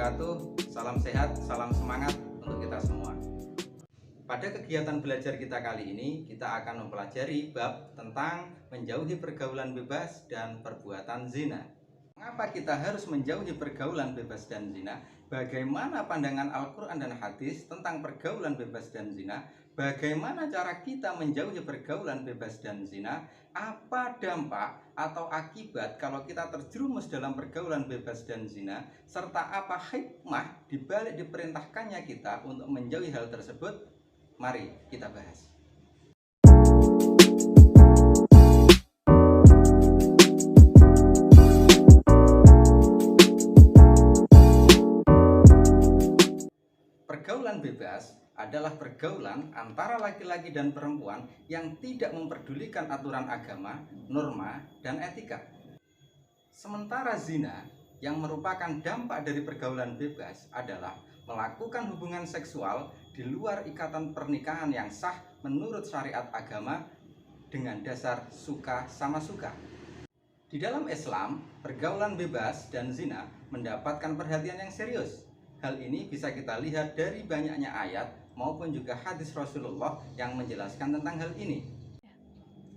wabarakatuh. Salam sehat, salam semangat untuk kita semua. Pada kegiatan belajar kita kali ini, kita akan mempelajari bab tentang menjauhi pergaulan bebas dan perbuatan zina. Mengapa kita harus menjauhi pergaulan bebas dan zina? Bagaimana pandangan Al-Quran dan hadis tentang pergaulan bebas dan zina? Bagaimana cara kita menjauhi pergaulan bebas dan zina? Apa dampak atau akibat kalau kita terjerumus dalam pergaulan bebas dan zina? Serta apa hikmah dibalik diperintahkannya kita untuk menjauhi hal tersebut? Mari kita bahas. Pergaulan bebas adalah pergaulan antara laki-laki dan perempuan yang tidak memperdulikan aturan agama, norma, dan etika. Sementara zina yang merupakan dampak dari pergaulan bebas adalah melakukan hubungan seksual di luar ikatan pernikahan yang sah menurut syariat agama dengan dasar suka sama suka. Di dalam Islam, pergaulan bebas dan zina mendapatkan perhatian yang serius. Hal ini bisa kita lihat dari banyaknya ayat maupun juga hadis Rasulullah yang menjelaskan tentang hal ini.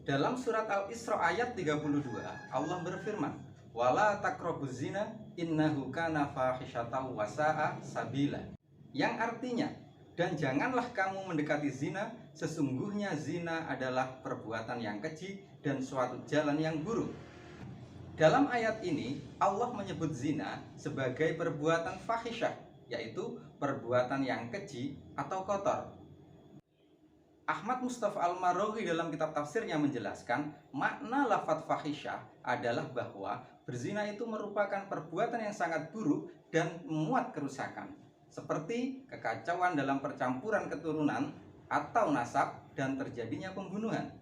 Dalam surat Al-Isra ayat 32, Allah berfirman, "Wala taqrabuz zina innahu kana fahisyatan wa sa'a sabila." Yang artinya, dan janganlah kamu mendekati zina, sesungguhnya zina adalah perbuatan yang keji dan suatu jalan yang buruk. Dalam ayat ini, Allah menyebut zina sebagai perbuatan fahisyah, yaitu perbuatan yang keji atau kotor. Ahmad Mustafa Al-Maraghi dalam kitab tafsirnya menjelaskan, makna lafadz fahisyah adalah bahwa berzina itu merupakan perbuatan yang sangat buruk dan memuat kerusakan, seperti kekacauan dalam percampuran keturunan atau nasab dan terjadinya pembunuhan.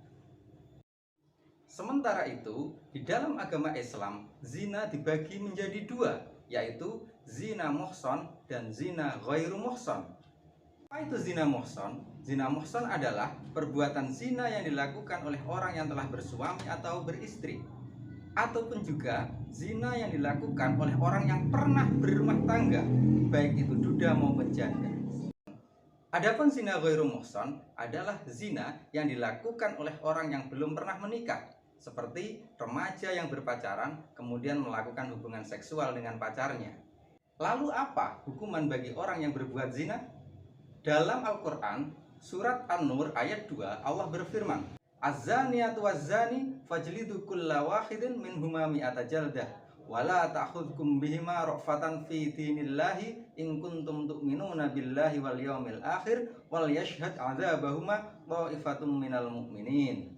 Sementara itu, di dalam agama Islam, zina dibagi menjadi dua, yaitu zina muhson dan zina ghairu muhson. Apa itu zina muhson? Zina muhson adalah perbuatan zina yang dilakukan oleh orang yang telah bersuami atau beristri, ataupun juga zina yang dilakukan oleh orang yang pernah berumah tangga, baik itu duda maupun janda. Adapun zina ghairu muhson adalah zina yang dilakukan oleh orang yang belum pernah menikah, seperti remaja yang berpacaran kemudian melakukan hubungan seksual dengan pacarnya. Lalu apa hukuman bagi orang yang berbuat zina? Dalam Al-Quran, surat An-Nur ayat 2, Allah berfirman, "Az-zaniyatu waz-zani fajlidu kulla wahidin minhuma mi'ata jaldah, wala ta'khudhukum bihima ra'fatan fi dinillahi in kuntum tu'minuna billahi wal yawmil akhir wal yashhad 'adzabahuma ta'ifatum minal mu'minin."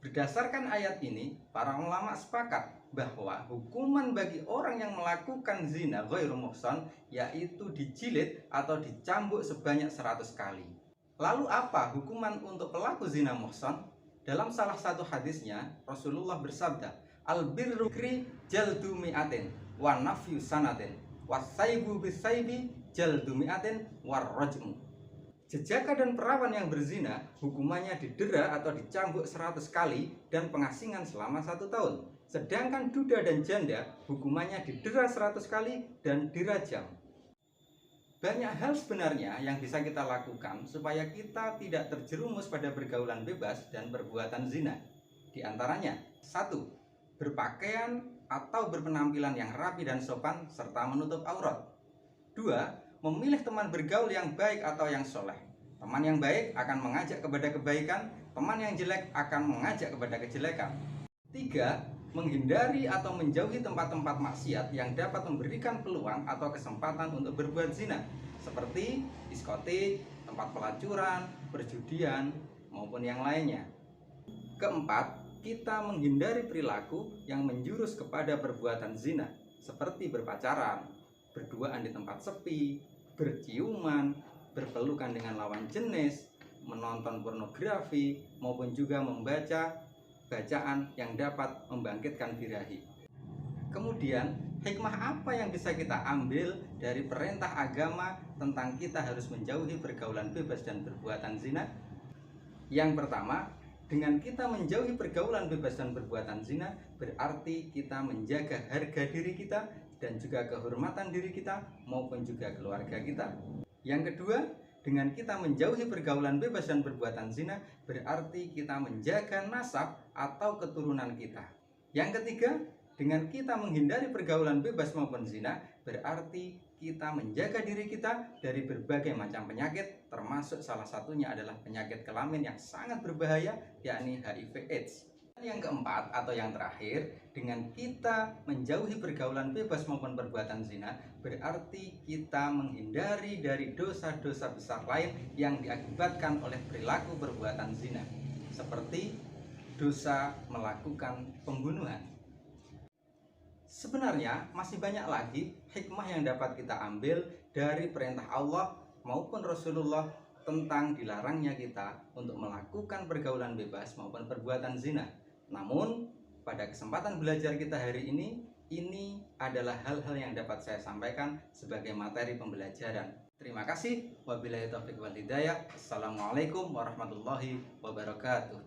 Berdasarkan ayat ini, para ulama sepakat bahwa hukuman bagi orang yang melakukan zina ghairu muhsan yaitu dijilid atau dicambuk sebanyak 100 kali. Lalu apa hukuman untuk pelaku zina muhsan? Dalam salah satu hadisnya, Rasulullah bersabda, "Al-birru kri jaldu mi'atin wa nafyu sanatin wa saibu bisaibi jaldu mi'atin war rajmu." Jejaka dan perawan yang berzina hukumannya didera atau dicambuk 100 kali dan pengasingan selama 1 tahun. Sedangkan duda dan janda hukumannya didera 100 kali dan dirajam. Banyak hal sebenarnya yang bisa kita lakukan supaya kita tidak terjerumus pada pergaulan bebas dan perbuatan zina. Di antaranya, 1. Berpakaian atau berpenampilan yang rapi dan sopan serta menutup aurat. 2. Memilih teman bergaul yang baik atau yang soleh. Teman yang baik akan mengajak kepada kebaikan, teman yang jelek akan mengajak kepada kejelekan. 3. Menghindari atau menjauhi tempat-tempat maksiat yang dapat memberikan peluang atau kesempatan untuk berbuat zina, seperti diskotik, tempat pelacuran, perjudian, maupun yang lainnya. 4. Kita menghindari perilaku yang menjurus kepada perbuatan zina, seperti berpacaran, berduaan di tempat sepi, berciuman, berpelukan dengan lawan jenis, menonton pornografi, maupun juga membaca bacaan yang dapat membangkitkan birahi. Kemudian, hikmah apa yang bisa kita ambil dari perintah agama tentang kita harus menjauhi pergaulan bebas dan perbuatan zina? Yang pertama, dengan kita menjauhi pergaulan bebas dan perbuatan zina, berarti kita menjaga harga diri kita dan juga kehormatan diri kita maupun juga keluarga kita. Yang kedua, dengan kita menjauhi pergaulan bebas dan perbuatan zina, berarti kita menjaga nasab atau keturunan kita. Yang ketiga, dengan kita menghindari pergaulan bebas maupun zina, berarti kita menjaga diri kita dari berbagai macam penyakit, termasuk salah satunya adalah penyakit kelamin yang sangat berbahaya, yakni HIV/AIDS. Dan yang keempat atau yang terakhir, dengan kita menjauhi pergaulan bebas maupun perbuatan zina, berarti kita menghindari dari dosa-dosa besar lain yang diakibatkan oleh perilaku perbuatan zina, seperti dosa melakukan pembunuhan. Sebenarnya masih banyak lagi hikmah yang dapat kita ambil dari perintah Allah maupun Rasulullah tentang dilarangnya kita untuk melakukan pergaulan bebas maupun perbuatan zina. Namun pada kesempatan belajar kita hari ini adalah hal-hal yang dapat saya sampaikan sebagai materi pembelajaran. Terima kasih. Wabillahi taufiq wal hidayah. Assalamualaikum warahmatullahi wabarakatuh.